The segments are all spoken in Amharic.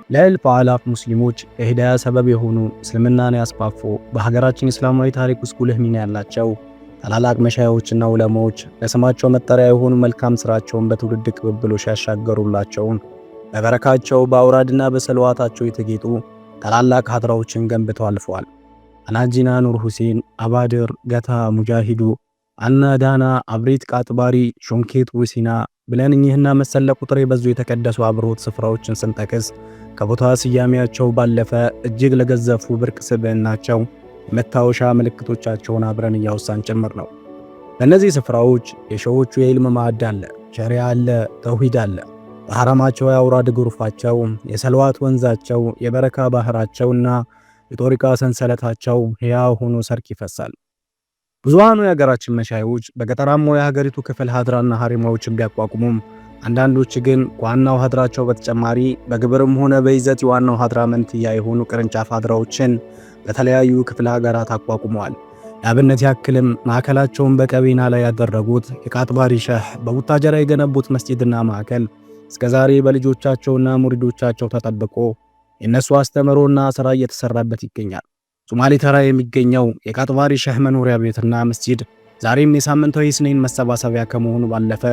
ለእልፍ አላፍ ሙስሊሞች የሂዳያ ሰበብ የሆኑ እስልምናን ያስፋፉ በሀገራችን እስላማዊ ታሪክ ውስጥ ጉልህ ሚና ያላቸው ታላላቅ መሻይኾችና ዑለማዎች ለስማቸው መጠሪያ የሆኑ መልካም ስራቸውን በትውልድ ቅብብሎሽ ያሻገሩላቸውን በበረካቸው በአውራድና በሰለዋታቸው የተጌጡ ታላላቅ ሀድራዎችን ገንብተው አልፈዋል። አናጂና ኑር ሁሴን፣ አባድር፣ ገታ፣ ሙጃሂዱ፣ አና ዳና፣ አብሬት፣ ቃጥባሪ፣ ሾንኬት፣ ውሲና ብለን እኚህና መሰለ ቁጥር የበዙ የተቀደሱ አብሮት ስፍራዎችን ስንጠቅስ ከቦታ ስያሜያቸው ባለፈ እጅግ ለገዘፉ ብርቅ ስብዕናቸው መታወሻ ምልክቶቻቸውን አብረን እያወሳን ጭምር ነው። በእነዚህ ስፍራዎች የሸዎቹ የኢልም ማዕድ አለ፣ ሸሪዓ አለ፣ ተውሂድ አለ። በሐረማቸው የአውራድ ጎርፋቸው፣ የሰልዋት ወንዛቸው፣ የበረካ ባህራቸውና የጦሪቃ ሰንሰለታቸው ሕያው ሆኖ ሰርክ ይፈሳል። ብዙሃኑ የሀገራችን መሻይዎች በገጠራማው የሀገሪቱ ክፍል ሀድራና ሐሪማዎችን ቢያቋቁሙም አንዳንዶች ግን ከዋናው ሀድራቸው በተጨማሪ በግብርም ሆነ በይዘት የዋናው ሀድራ መንትያ የሆኑ ቅርንጫፍ ሀድራዎችን በተለያዩ ክፍለ ሀገራት አቋቁመዋል። ለአብነት ያክልም ማዕከላቸውን በቀቤና ላይ ያደረጉት የቃጥባሪ ሸህ በቡታጀራ የገነቡት መስጂድና ማዕከል እስከዛሬ በልጆቻቸውና ሙሪዶቻቸው ተጠብቆ የእነሱ አስተምሮና ሥራ እየተሰራበት ይገኛል። ሶማሌ ተራ የሚገኘው የቃጥባሪ ሸህ መኖሪያ ቤትና መስጂድ ዛሬም የሳምንታዊ ስነይን መሰባሰቢያ ከመሆኑ ባለፈ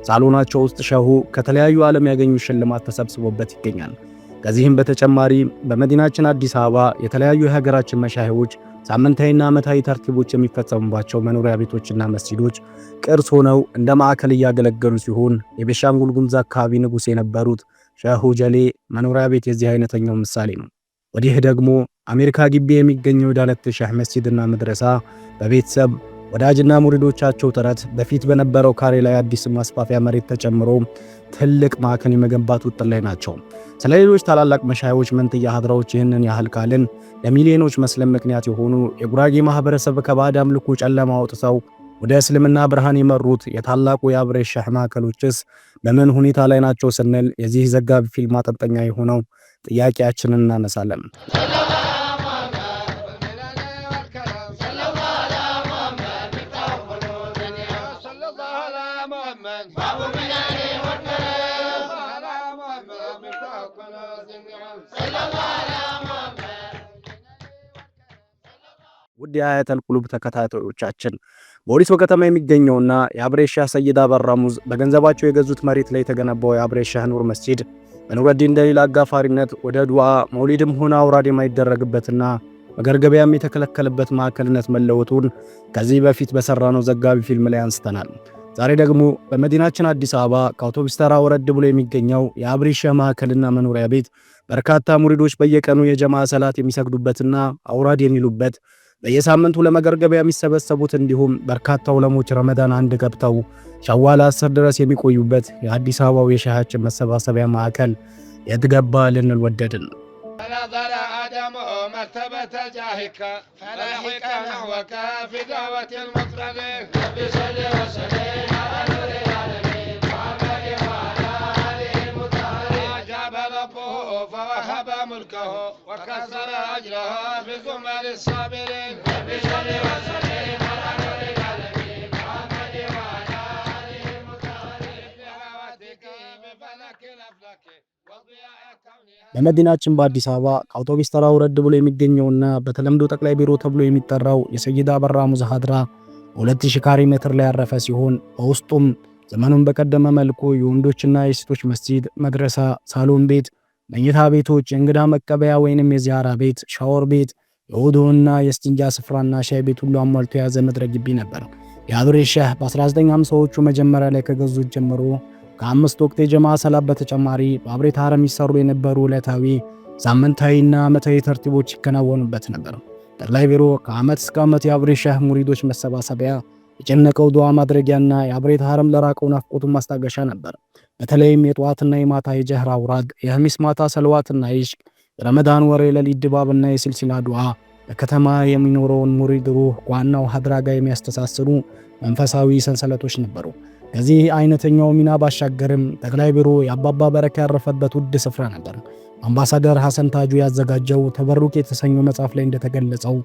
ሳሎናቸው ውስጥ ሸሁ ከተለያዩ ዓለም ያገኙ ሽልማት ተሰብስቦበት ይገኛል። ከዚህም በተጨማሪ በመዲናችን አዲስ አበባ የተለያዩ የሀገራችን መሻይኾች ሳምንታዊና ዓመታዊ ተርቲቦች የሚፈጸሙባቸው መኖሪያ ቤቶችና መስጂዶች ቅርስ ሆነው እንደ ማዕከል እያገለገሉ ሲሆን የቤኒሻንጉል ጉሙዝ አካባቢ ንጉሥ የነበሩት ሸሁ ጀሌ መኖሪያ ቤት የዚህ አይነተኛው ምሳሌ ነው። ወዲህ ደግሞ አሜሪካ ግቢ የሚገኘው ዳለት ሸህ መስጂድና መድረሳ በቤተሰብ ወዳጅና ሙሪዶቻቸው ጥረት በፊት በነበረው ካሬ ላይ አዲስ ማስፋፊያ መሬት ተጨምሮ ትልቅ ማዕከል የመገንባት ውጥን ላይ ናቸው። ስለ ሌሎች ታላላቅ መሻይዎች መንትያ ሀድራዎች ይህንን ያህል ካልን ለሚሊዮኖች መስለም ምክንያት የሆኑ የጉራጌ ማህበረሰብ ከባዕድ አምልኮ ጨለማ አውጥተው ወደ እስልምና ብርሃን የመሩት የታላቁ የአብሬት ሸህ ማዕከሎችስ በምን ሁኔታ ላይ ናቸው ስንል የዚህ ዘጋቢ ፊልም ማጠንጠኛ የሆነው ጥያቄያችንን እናነሳለን። ውድ የአያተል ቁሉብ ተከታታዮቻችን በኦሪሶ ከተማ የሚገኘውና የአብሬት ሸህ ሰይድ አበራሙዝ በገንዘባቸው የገዙት መሬት ላይ የተገነባው የአብሬት ሸህ ኑር መስጂድ በኑረዲን ደሊል አጋፋሪነት ወደ ዱዓ መውሊድም ሆነ አውራድ የማይደረግበትና መገርገቢያም የተከለከለበት ማዕከልነት መለወጡን ከዚህ በፊት በሰራነው ዘጋቢ ፊልም ላይ አንስተናል። ዛሬ ደግሞ በመዲናችን አዲስ አበባ ከአውቶቡስ ተራ ወረድ ብሎ የሚገኘው የአብሬት ሸህ ማዕከልና መኖሪያ ቤት በርካታ ሙሪዶች በየቀኑ የጀማ ሰላት የሚሰግዱበትና አውራድ የሚሉበት በየሳምንቱ ለመገርገቢያ የሚሰበሰቡት እንዲሁም በርካታ ዑለሞች ረመዳን አንድ ገብተው ሸዋል 10 ድረስ የሚቆዩበት የአዲስ አበባው የሸሃችን መሰባሰቢያ ማዕከል የትገባ ልንል ወደድን። وكسر أجرها في زمر الصابرين بشر وسلم على نور العالمين محمد وعلى آله المطهرين بحواتك بفلك الأفلاك وضياء كونها በመዲናችን በአዲስ አበባ ከአውቶቡስ ተራ ወረድ ብሎ የሚገኘውና በተለምዶ ጠቅላይ ቢሮ ተብሎ የሚጠራው የሰይድ አበራሙዝ ሀድራ 2000 ካሬ ሜትር ላይ ያረፈ ሲሆን በውስጡም ዘመኑን በቀደመ መልኩ የወንዶችና የሴቶች መስጂድ፣ መድረሳ፣ ሳሎን ቤት፣ መኝታ ቤቶች፣ የእንግዳ መቀበያ ወይንም የዚያራ ቤት፣ ሻወር ቤት፣ የውዱና የስቲንጃ ስፍራና ሻይ ቤት ሁሉ አሟልቶ የያዘ መድረክ ግቢ ነበር። የአብሬት ሸህ በ1950ዎቹ መጀመሪያ ላይ ከገዙት ጀምሮ ከአምስት ወቅት የጀማ ሰላት በተጨማሪ በአብሬት ሐረም ይሰሩ የነበሩ ዕለታዊ ሳምንታዊና ዓመታዊ ተርቲቦች ይከናወኑበት ነበር። ጠቅላይ ቢሮ ከዓመት እስከ ዓመት የአብሬት ሸህ ሙሪዶች መሰባሰቢያ፣ የጨነቀው ዱዓ ማድረጊያና የአብሬት ሐረም ለራቀው ናፍቆቱ ማስታገሻ ነበር። በተለይም የጧትና የማታ የጀህራ አውራድ፣ የህሚስ ማታ ሰልዋትና ኢሽቅ፣ የረመዳን ወር የሌሊት ድባብና የሲልሲላ ዱዓ በከተማ የሚኖረውን ሙሪድ ሩህ ዋናው ሀድራ ጋር የሚያስተሳስሩ መንፈሳዊ ሰንሰለቶች ነበሩ። ከዚህ አይነተኛው ሚና ባሻገርም ጠቅላይ ቢሮ የአባባ በረካ ያረፈበት ውድ ስፍራ ነበር። አምባሳደር ሐሰን ታጁ ያዘጋጀው ተበሩክ የተሰኘው መጽሐፍ ላይ እንደተገለጸው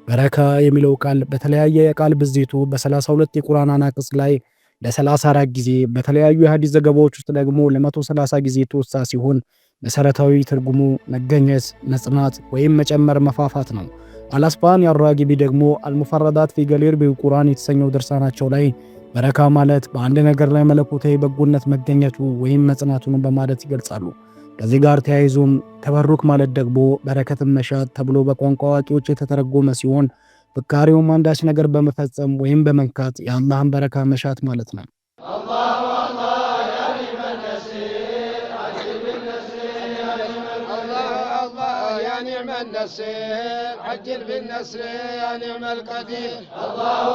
በረካ የሚለው ቃል በተለያየ የቃል ብዜቱ በ32 የቁርአን አናቅጽ ላይ ለ34 ጊዜ በተለያዩ የሐዲስ ዘገባዎች ውስጥ ደግሞ ለ130 ጊዜ ተወሳ ሲሆን መሰረታዊ ትርጉሙ መገኘት፣ መጽናት ወይም መጨመር፣ መፋፋት ነው። አልአስባሃኒ አራጊቢ ደግሞ አልሙፈረዳት ፊ ገሊር ቢልቁርአን የተሰኘው ድርሳናቸው ላይ በረካ ማለት በአንድ ነገር ላይ መለኮታዊ በጎነት መገኘቱ ወይም መጽናቱን በማለት ይገልጻሉ። ከዚህ ጋር ተያይዞም ተበሩክ ማለት ደግሞ በረከትን መሻት ተብሎ በቋንቋ አዋቂዎች የተተረጎመ ሲሆን ፍካሬውም አንዳች ነገር በመፈጸም ወይም በመንካት የአላህን በረካ መሻት ማለት ነው። النصير عجل بالنصر يا نعم القدير الله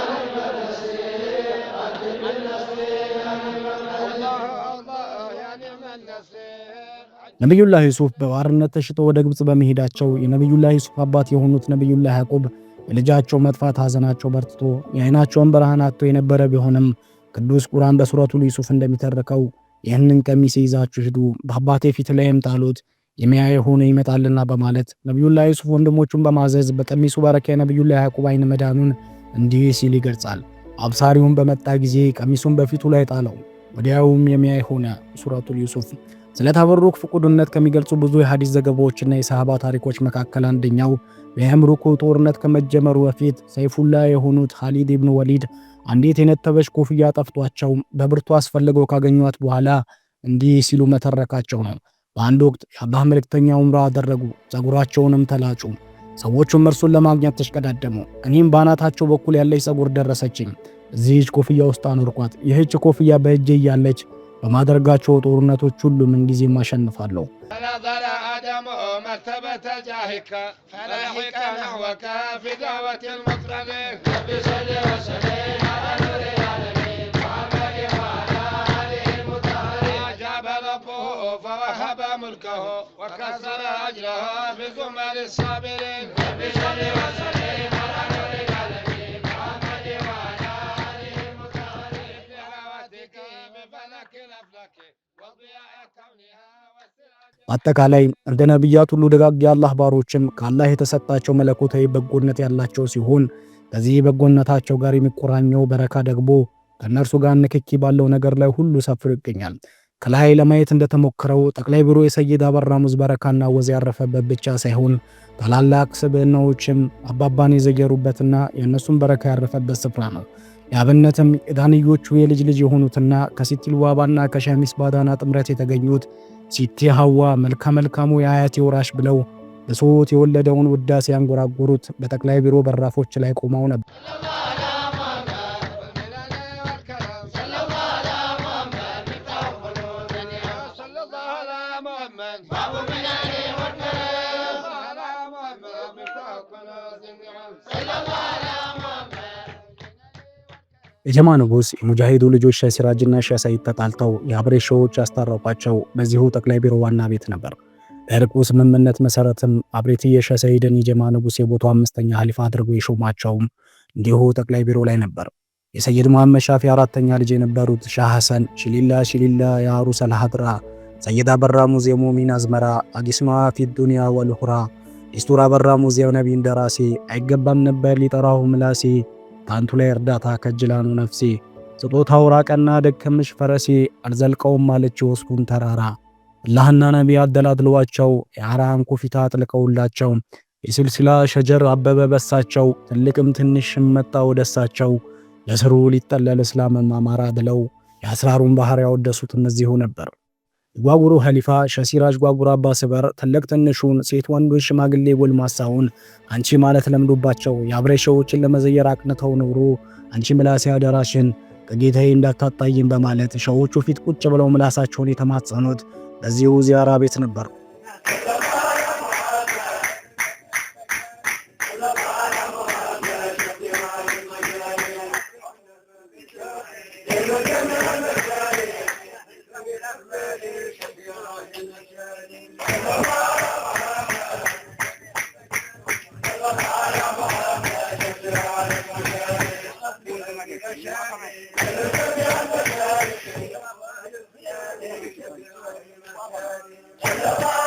نعم النصير عجل بالنصر يا نعم الله يا نعم النصير ነብዩላህ ዩሱፍ በባርነት ተሽጠው ወደ ግብጽ በመሄዳቸው የነብዩላህ ዩሱፍ አባት የሆኑት ነብዩላህ ያዕቆብ የልጃቸው መጥፋት ሐዘናቸው በርትቶ የዓይናቸውን ብርሃን አጥተው የነበረ ቢሆንም ቅዱስ ቁርአን በሱረቱል ዩሱፍ እንደሚተርከው ይህንን ቀሚስ ይዛችሁ ሂዱ በአባቴ ፊት ላይም ጣሉት የሚያይ ሆነ ይመጣልና በማለት ነብዩላህ ዩሱፍ ወንድሞቹን በማዘዝ በቀሚሱ በረካ የነብዩላህ ያዕቆብ አይን መዳኑን እንዲህ ሲል ይገልጻል። አብሳሪውን በመጣ ጊዜ ቀሚሱን በፊቱ ላይ ጣለው፣ ወዲያውም የሚያይ ሆነ። ሱረቱል ዩሱፍ ስለ ተበሩክ ፍቁድነት ከሚገልጹ ብዙ የሐዲስ ዘገባዎችና የሰሃባ ታሪኮች መካከል አንደኛው በየምሩኩ ጦርነት ከመጀመሩ በፊት ሰይፉላህ የሆኑት ኻሊድ ኢብኑ ወሊድ አንዲት የነተበች ኮፍያ ጠፍቷቸው በብርቱ አስፈልገው ካገኟት በኋላ እንዲህ ሲሉ መተረካቸው ነው። በአንድ ወቅት የአላህ መልእክተኛ ዑምራ አደረጉ፣ ጸጉራቸውንም ተላጩ። ሰዎቹም እርሱን ለማግኘት ተሽቀዳደሙ። እኔም ባናታቸው በኩል ያለች ጸጉር ደረሰችኝ፣ እዚህች ኮፍያ ውስጥ አኖርኳት። ይህች ኮፍያ በእጄ እያለች በማድረጋቸው ጦርነቶች ሁሉ ምን ጊዜም አሸንፋለሁ። فنظر آدم مرتبة جاهك فلاحق نحوك في دعوة المطرب رب صل وسلم على نور العالمين محمد وعلى آله المطهرين أجاب ربه فوهب ملكه وكسر أجره بزمر الصابرين رب صل وسلم على نور العالمين محمد وعلى آله المطهرين بدعوتك بفلك الأفلاك وضياء كونها አጠቃላይ እንደ ነብያት ሁሉ ደጋግ የአላህ ባሮችም ከአላህ የተሰጣቸው መለኮታዊ በጎነት ያላቸው ሲሆን ከዚህ በጎነታቸው ጋር የሚቆራኘው በረካ ደግሞ ከነርሱ ጋር ንክኪ ባለው ነገር ላይ ሁሉ ሰፍሮ ይገኛል። ከላይ ለማየት እንደተሞከረው ጠቅላይ ቢሮ የሰይድ አበራሙዝ በረካና ወዝ ያረፈበት ብቻ ሳይሆን ታላላቅ ስብዕናዎችም አባባን የዘገሩበትና የእነሱን በረካ ያረፈበት ስፍራ ነው። ያብነትም የዳንዮቹ የልጅ ልጅ የሆኑትና ከሲቲል ዋባና ከሸሚስ ባዳና ጥምረት የተገኙት ሲቲ ሐዋ መልካሙ የአያቴ ወራሽ ብለው በሶት የወለደውን ውዳሴ ያንጎራጎሩት በጠቅላይ ቢሮ በራፎች ላይ ቆመው ነበር። የጀማ ንጉስ የሙጃሂዱ ልጆች ሼህ ሲራጅና ሼህ ሰይድ ተጣልተው የአብሬሾዎች ያስታረቋቸው በዚሁ ጠቅላይ ቢሮ ዋና ቤት ነበር። በእርቁ ስምምነት መሰረትም አብሬቲ የሼህ ሰይድን የጀማ ንጉስ የቦታው አምስተኛ ሐሊፋ አድርጎ የሾማቸውም እንዲሁ ጠቅላይ ቢሮ ላይ ነበር። የሰይድ መሐመድ ሻፊ አራተኛ ልጅ የነበሩት ሻህ ሐሰን ሽሊላ የአሩስ አልሐድራ ሰይድ አበራ ሙዚየሙ ሚን አዝመራ አጊስማ ፊ ዱንያ ወልኹራ ኢስቱራ አበራ ሙዚየም ነቢ እንደራሴ አይገባም ነበር ሊጠራው ምላሴ ታንቱ ላይ እርዳታ ከጅላኑ ነፍሴ ስጦታው ራቀና ደከምሽ ፈረሴ አልዘልቀውም ማለች ወስኩን ተራራ አላህና ነቢ አደላድለዋቸው የአራም ኩፊታ አጥልቀውላቸው የስልስላ ሸጀር አበበ በሳቸው ትልቅም ትንሽም መጣ ወደሳቸው ለስሩ ሊጠለል እስላምም አማራ ብለው የአስራሩን ባህር ያወደሱት እነዚሁ ነበር። ጓጉሩ ሐሊፋ ሼህ ሲራጅ ጓጉራ አባ ስበር ትልቅ ትንሹን ሴት ወንዱን ሽማግሌ ጎልማሳውን አንቺ ማለት ለምዶባቸው የአብሬሾዎችን ለመዘየር አቅንተው ኖሮ አንቺ ምላሴ አደራሽን ከጌታዬ እንዳታጣይም በማለት ሸዎቹ ፊት ቁጭ ብለው ምላሳቸውን የተማጸኑት በዚሁ ዚያራ ቤት ነበር። Allah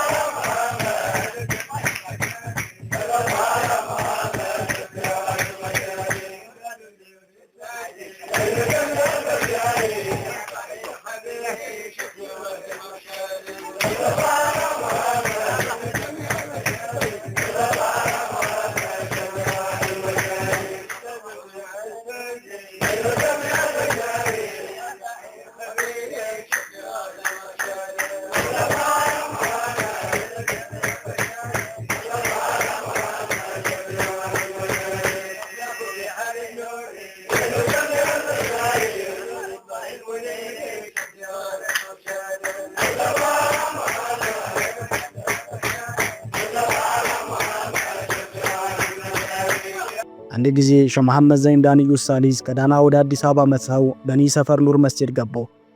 አንድ ጊዜ ሼህ መሐመድ ዘይን ዳንዩስ ሳሊስ ከዳና ወደ አዲስ አበባ መጥተው በኒ ሰፈር ኑር መስጂድ ገቡ።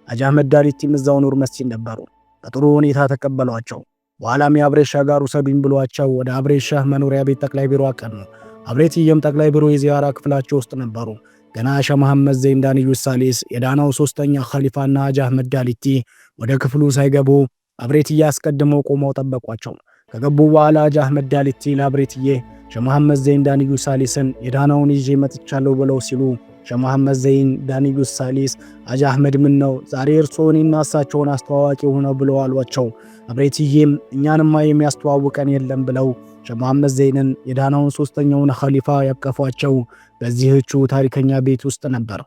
ሐጂ አህመድ ዳሊቲም እዛው ኑር መስጂድ ነበሩ። በጥሩ ሁኔታ ተቀበሏቸው። በኋላም የአብሬት ሻህ ጋር ውሰዱኝ ብሏቸው ወደ አብሬት ሻህ መኖሪያ ቤት ጠቅላይ ቢሮ አቀኑ። አብሬትዬም ጠቅላይ ቢሮ የዚያራ ክፍላቸው ውስጥ ነበሩ። ገና ሼህ መሐመድ ዘይን ዳንዩስ ሳሊስ የዳናው ሶስተኛ ኸሊፋና ሐጂ አህመድ ዳሊቲ ወደ ክፍሉ ሳይገቡ አብሬትዬ አስቀድመው ቆመው ጠበቋቸው። ከገቡ በኋላ ሐጂ አህመድ ዳሊቲ ለአብሬትዬ ሼህ መሐመድ ዘይን ዳንዩስ ሳሊስን የዳናውን ይዤ መጥቻለሁ ብለው ሲሉ ሼህ መሐመድ ዘይን ዳንዩስ ሳሊስ ሐጂ አህመድ ምን ነው ዛሬ እርሶንና እሳቸውን አስተዋዋቂ ሆነው ብለው አሏቸው። አብሬትዬም እኛንማ የሚያስተዋውቀን የለም ብለው ሼህ መሐመድ ዘይንን የዳናውን ሶስተኛውን ኸሊፋ ያቀፏቸው በዚህቹ ታሪከኛ ቤት ውስጥ ነበር።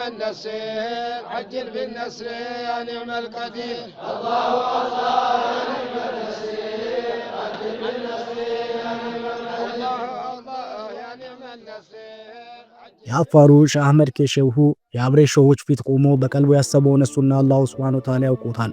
النسير عجل بالنسر يا نعم القدير الله الله يا نعم النسير عجل بالنسر يا نعم القدير الله الله يا نعم النسير የአፋሩ ሼህ አህመድ ኬሼሁ የአብሬት ሸሆች ፊት ቆሞ በቀልቡ ያሰበውን እሱና አላሁ ሱብሓነሁ ወተዓላ ያውቁታል።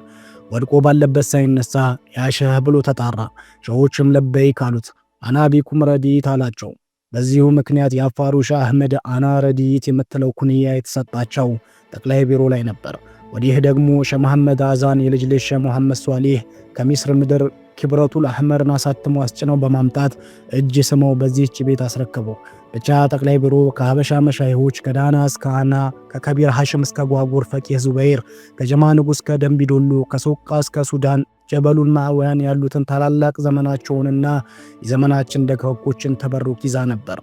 ወድቆ ባለበት ሳይነሳ ያ ሼህ ብሎ ተጣራ። ሸሆችም ለበይክ አሉት። አና ቢኩም ረዲት አላቸው። በዚሁ ምክንያት የአፋሩ ሼህ አህመድ አና ረዲት የምትለው ኩንያ የተሰጣቸው ጠቅላይ ቢሮ ላይ ነበር። ወዲህ ደግሞ ሼህ መሐመድ አዛን የልጅ ልጅ ሼህ መሐመድ ሷሊህ ከሚስር ምድር ኪብረቱል አህመርን አሳትመው አስጭነው በማምጣት እጅ ስመው በዚህች ቤት አስረከቡ። ብቻ ጠቅላይ ቢሮ ከሀበሻ መሻይሆች ከዳና እስከ አና ከከቢር ሐሽም እስከ ጓጉር ፈቂህ ዙበይር ከጀማ ንጉስ ከደንቢዶሎ ከሶቃ እስከ ሱዳን ጀበሉል ማዕወያን ያሉትን ታላላቅ ዘመናቸውንና የዘመናችን ደጋጎችን ተበሩክ ይዛ ነበር።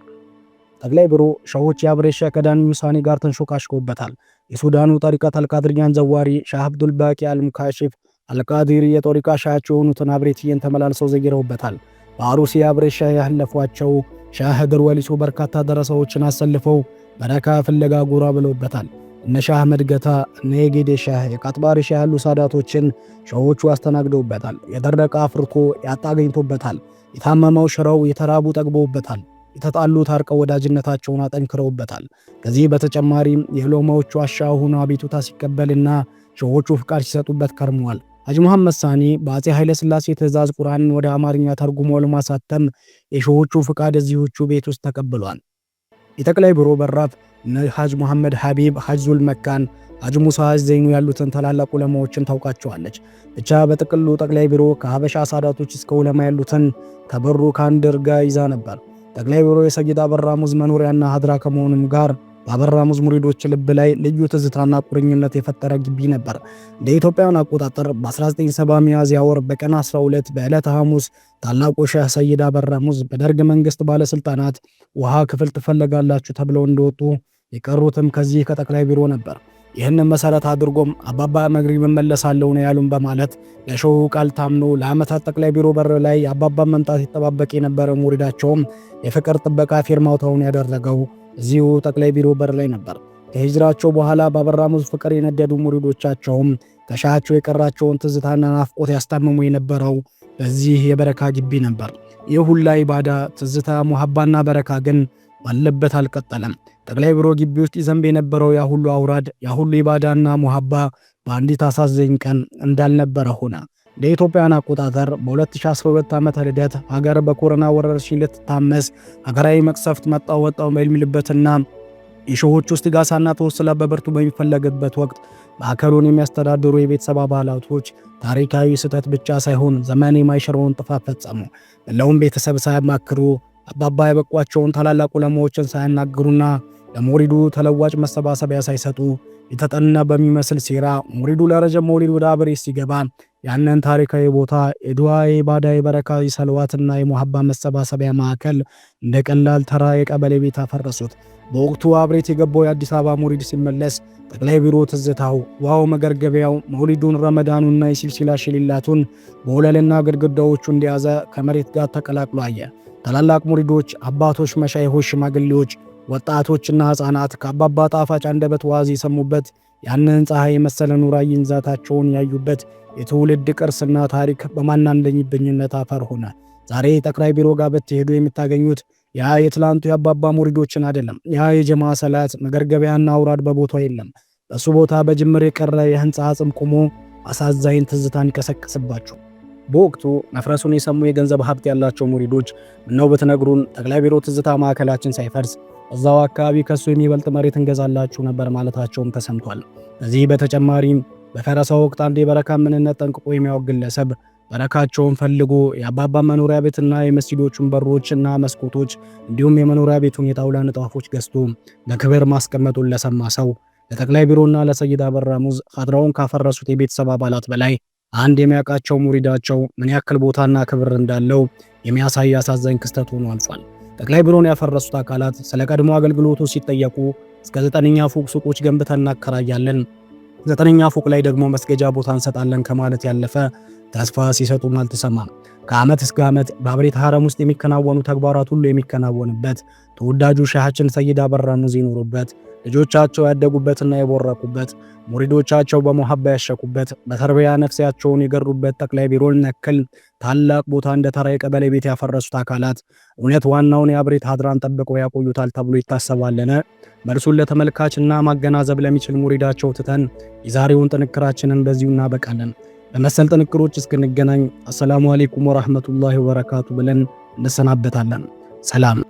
ጠቅላይ ቢሮ ሸሆች የአብሬት ሻህ ከዳንዩስ ሳኒ ጋር ተንሾካሽኮበታል። የሱዳኑ ጠሪቀት አልቃድሪያን ዘዋሪ ሻህ አብዱል ባቂ አልሙካሺፍ አልቃድሪ የጠሪቃ ሻያቸው የሆኑትን አብሬትዬን ተመላልሰው ዘይረውበታል። በአሩሲ የአብሬት ሻህ ያለፏቸው ሻህ ህድር ወሊሶ በርካታ ደረሳዎችን አሰልፈው በረካ ፍለጋ ጎራ ብለውበታል። እነ ሻህ አህመድ ገታ እነ የጌዴ ሻህ የቃጥባሪ ሻህ ያሉ ሳዳቶችን ሸሆቹ አስተናግደውበታል። የደረቀ አፍርቶ ያጣ አገኝቶበታል። የታመመው ሽረው የተራቡ ጠግበውበታል። የተጣሉ ታርቀው ወዳጅነታቸውን አጠንክረውበታል። ከዚህ በተጨማሪም የዕለማዎቹ ዋሻ ሆኖ አቤቱታ ሲቀበልና ሸሆቹ ፍቃድ ሲሰጡበት ከርመዋል። ሐጂ መሐመድ ሳኒ በአፄ ኃይለ ሥላሴ ትእዛዝ ቁርአንን ወደ አማርኛ ተርጉሞ ለማሳተም የሸሆቹ ፍቃድ እዚሁቹ ቤት ውስጥ ተቀብሏል። የጠቅላይ ቢሮ በራፍ እነ ሐጅ መሐመድ ሐቢብ፣ ሐጅ ዙል መካን፣ ሐጅ ሙሳ ዘይኑ ያሉትን ታላላቅ ዑለማዎችን ታውቃቸዋለች። ብቻ በጥቅሉ ጠቅላይ ቢሮ ከሀበሻ ሳዳቶች እስከ ዑለማ ያሉትን ከበሩ ከአንድ እርጋ ይዛ ነበር። ጠቅላይ ቢሮ የሰይድ አበራ ሙዝ መኖሪያና ሀድራ ከመሆኑም ጋር በአበራ ሙዝ ሙሪዶች ልብ ላይ ልዩ ትዝታና ቁርኝነት የፈጠረ ግቢ ነበር። እንደ ኢትዮጵያውያን አቆጣጠር በ1970 ሚያዝያ ወር በቀን 12 በዕለተ ሐሙስ ታላቁ ሼህ ሰይድ አበራ ሙዝ በደርግ መንግስት ባለስልጣናት ውሃ ክፍል ትፈለጋላችሁ ተብለው እንደወጡ የቀሩትም ከዚህ ከጠቅላይ ቢሮ ነበር። ይህንን መሰረት አድርጎም አባባ መግሪብ መመለሳለሁ ነው ያሉን በማለት ለሸሁ ቃል ታምኖ ለዓመታት ጠቅላይ ቢሮ በር ላይ አባባ መምጣት ይጠባበቅ የነበረ ሙሪዳቸውም የፍቅር ጥበቃ ፊርማውታውን ያደረገው እዚሁ ጠቅላይ ቢሮ በር ላይ ነበር። ከሂጅራቸው በኋላ በአበራ ሙዝ ፍቅር የነደዱ ሙሪዶቻቸውም ከሻቸው የቀራቸውን ትዝታና ናፍቆት ያስታምሙ የነበረው በዚህ የበረካ ግቢ ነበር። ይህ ሁላ ኢባዳ፣ ትዝታ፣ ሙሐባና በረካ ግን ባለበት አልቀጠለም። ጠቅላይ ቢሮ ግቢ ውስጥ ይዘንብ የነበረው ያ ሁሉ አውራድ፣ ያ ሁሉ ኢባዳና ሙሐባ በአንዲት አሳዘኝ ቀን እንዳልነበረ ሆነ። ለኢትዮጵያን አቆጣጠር በ2012 ዓመተ ልደት ሀገር በኮሮና ወረርሽኝ ልትታመስ ሀገራዊ መቅሰፍት መጣው በሚልበትና የሸሆች ውስጥ ጋሳና ተወስላ በብርቱ በሚፈለግበት ወቅት ማዕከሉን የሚያስተዳድሩ የቤተሰብ አባላቶች ታሪካዊ ስህተት ብቻ ሳይሆን ዘመን የማይሽረውን ጥፋት ፈጸሙ። ለሁሉም ቤተሰብ ሳያማክሩ አባባ ያበቋቸውን ታላላቅ ዑለማዎችን ሳያናግሩና ለሞሪዱ ተለዋጭ መሰባሰቢያ ሳይሰጡ የተጠና በሚመስል ሴራ ሙሪዱ ለረጅም መውሊድ ወደ አብሬት ሲገባ ያንን ታሪካዊ ቦታ የዱዓ የኢባዳ የበረካ የሰለዋትና የሙሐባ መሰባሰቢያ ማዕከል እንደ ቀላል ተራ የቀበሌ ቤት አፈረሱት። በወቅቱ አብሬት የገባው የአዲስ አበባ ሙሪድ ሲመለስ ጠቅላይ ቢሮ ትዝታው፣ ዋው መገርገቢያው፣ መውሊዱን፣ ረመዳኑና የሲልሲላ ሽሊላቱን በወለልና ግድግዳዎቹ እንደያዘ ከመሬት ጋር ተቀላቅሎ አየ። ታላላቅ ሙሪዶች፣ አባቶች፣ መሻይሆች፣ ሽማግሌዎች፣ ወጣቶችና ህፃናት ከአባባ ጣፋጭ አንደበት ዋዝ የሰሙበት ያንን ፀሐይ የመሰለ ኑራይ ይንዛታቸውን ያዩበት የትውልድ ቅርስና ታሪክ በማናለኝብኝነት አፈር ሆነ። ዛሬ ጠቅላይ ቢሮ ጋር ብትሄዱ የምታገኙት ያ የትላንቱ የአባባ ሙሪዶችን አይደለም። ያ የጀማ ሰላት መገርገቢያና አውራድ በቦታው የለም። በሱ ቦታ በጅምር የቀረ የህንፃ አጽም ቆሞ አሳዛኝ ትዝታን ይቀሰቅስባቸው። በወቅቱ መፍረሱን የሰሙ የገንዘብ ሀብት ያላቸው ሙሪዶች ምነው በተነግሩን ጠቅላይ ቢሮ ትዝታ ማዕከላችን ሳይፈርስ እዛው አካባቢ ከሱ የሚበልጥ መሬት እንገዛላችሁ ነበር ማለታቸውም ተሰምቷል። ከዚህ በተጨማሪም በፈረሳው ወቅት አንድ የበረካ ምንነት ጠንቅቆ የሚያውቅ ግለሰብ በረካቸውን ፈልጎ የአባባ መኖሪያ ቤትና የመስጂዶቹን በሮችና መስኮቶች እንዲሁም የመኖሪያ ቤቱን የጣውላ ንጣፎች ገዝቶ በክብር ማስቀመጡን ለሰማ ሰው ለጠቅላይ ቢሮና ለሰይድ አበራ ሙዝ ኻድራውን ካፈረሱት የቤተሰብ አባላት በላይ አንድ የሚያውቃቸው ሙሪዳቸው ምን ያክል ቦታና ክብር እንዳለው የሚያሳይ አሳዛኝ ክስተት ሆኖ አልፏል። ጠቅላይ ቢሮን ያፈረሱት አካላት ስለ ቀድሞ አገልግሎቱ ሲጠየቁ እስከ 9ኛ ፎቅ ሱቆች ገንብተን እናከራያለን፣ 9ኛ ፎቅ ላይ ደግሞ መስገጃ ቦታ እንሰጣለን ከማለት ያለፈ ተስፋ ሲሰጡም አልተሰማም። ከዓመት እስከ ዓመት በአብሬት ሐረም ውስጥ የሚከናወኑ ተግባራት ሁሉ የሚከናወንበት ተወዳጁ ሻሃችን ሰይድ አበራ ሙዝ ይኖሩበት፣ ልጆቻቸው ያደጉበትና የቦረቁበት፣ ሙሪዶቻቸው በመሐባ ያሸቁበት፣ በተርቢያ ነፍሲያቸውን የገሩበት ጠቅላይ ቢሮን ነክል ታላቅ ቦታ እንደ ተራ የቀበሌ ቤት ያፈረሱት አካላት እውነት ዋናውን የአብሬት ሐድራን ጠብቀው ያቆዩታል ተብሎ ይታሰባልን? መልሱን ለተመልካችና ማገናዘብ ለሚችል ሙሪዳቸው ትተን የዛሬውን ጥንክራችንን በዚሁ እናበቃለን። በመሰል ጥንክሮች እስክንገናኝ አሰላሙ አለይኩም ወራህመቱላሂ ወበረካቱ ብለን እንሰናበታለን። ሰላም።